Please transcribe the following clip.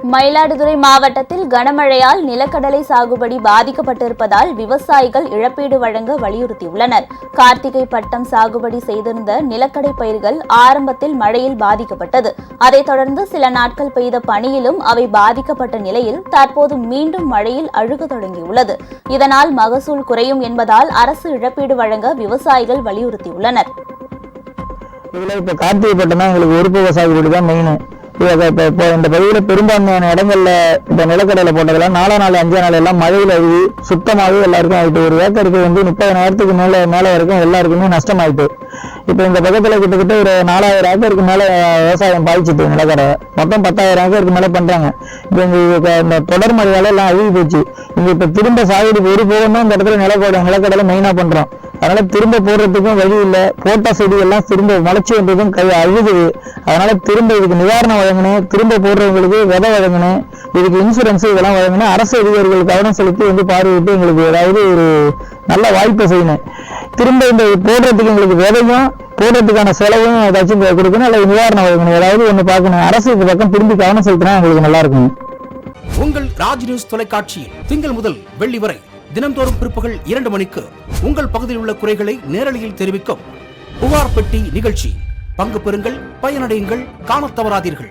மயிலாடுதுறை மாவட்டத்தில் கனமழையால் நிலக்கடலை சாகுபடி பாதிக்கப்பட்டிருப்பதால் விவசாயிகள் இழப்பீடு வழங்க வலியுறுத்தியுள்ளனர். கார்த்திகை பட்டம் சாகுபடி செய்திருந்த நிலக்கடை பயிர்கள் ஆரம்பத்தில் மழையில் பாதிக்கப்பட்டது. அதைத் தொடர்ந்து சில நாட்கள் பெய்த பனியிலும் அவை பாதிக்கப்பட்ட நிலையில் தற்போது மீண்டும் மழையில் அழுக தொடங்கியுள்ளது. இதனால் மகசூல் குறையும் என்பதால் அரசு இழப்பீடு வழங்க விவசாயிகள் வலியுறுத்தியுள்ளனர். கார்த்திகை பட்டம் தான் எங்களுக்கு ஒரு சாகுபடி தான் மெயின். இப்போ இந்த பகுதியில் பெரும்பான்மையான இடங்கள்ல இந்த நிலக்கடலை போட்டதெல்லாம் 4 நாள் 5 நாள் எல்லாம் மழையில் அழுகி சுத்தமாகவே எல்லாருக்கும் ஆயிட்டு. ஒரு ஏக்கருக்கு 30,000 மேல வரைக்கும் எல்லாருக்குமே நஷ்டமாயிட்டு. இப்போ இந்த பக்கத்துல கிட்டத்தட்ட ஒரு 4,000 ஏக்கருக்கு மேல விவசாயம் பாதிச்சுட்டு நிலக்கடை மொத்தம் 10,000 ஏக்கருக்கு மேல பண்றாங்க. இப்போ இந்த தொடர் மழையால எல்லாம் அழுகி போச்சு. இங்க இப்ப திரும்ப சாகுபடி ஒரு போகணும் இந்த இடத்துல நிலக்கடலை மெயினா பண்றோம். அதனால திரும்ப போடுறதுக்கும் வழி இல்லை. போட்ட செடி எல்லாம் திரும்ப முளைச்சி வந்ததும் அழுகுது. அதனால திரும்ப இதுக்கு நிவாரணம் வழங்கணும், திரும்ப போடுறவங்களுக்கு விதை வழங்கணும், இதுக்கு இன்சூரன்ஸ் இதெல்லாம் வழங்கணும். அரசு அதிகாரிகள் கவனம் செலுத்தி பார்வையிட்டு எங்களுக்கு ஏதாவது ஒரு நல்ல வாய்ப்பை செய்யணும். திரும்ப இந்த போடுறதுக்கு எங்களுக்கு விதையும் போடுறதுக்கான செலவும் ஏதாச்சும் கொடுக்கணும், அல்ல நிவாரணம் வழங்கணும், ஏதாவது ஒண்ணு பார்க்கணும். அரசு இந்த பக்கம் திரும்பி கவனம் செலுத்தினா எங்களுக்கு நல்லா இருக்கும். உங்கள் ராஜ் நியூஸ் தொலைக்காட்சியில் திங்கள் முதல் வெள்ளி வரை தினந்தோறும் பிற்பகல் 2 மணிக்கு உங்கள் பகுதியில் உள்ள குறைகளை நேரலையில் தெரிவிக்கும் புகார் பெட்டி நிகழ்ச்சி. பங்கு பெறுங்கள், பயனடையுங்கள், காணத் தவறாதீர்கள்.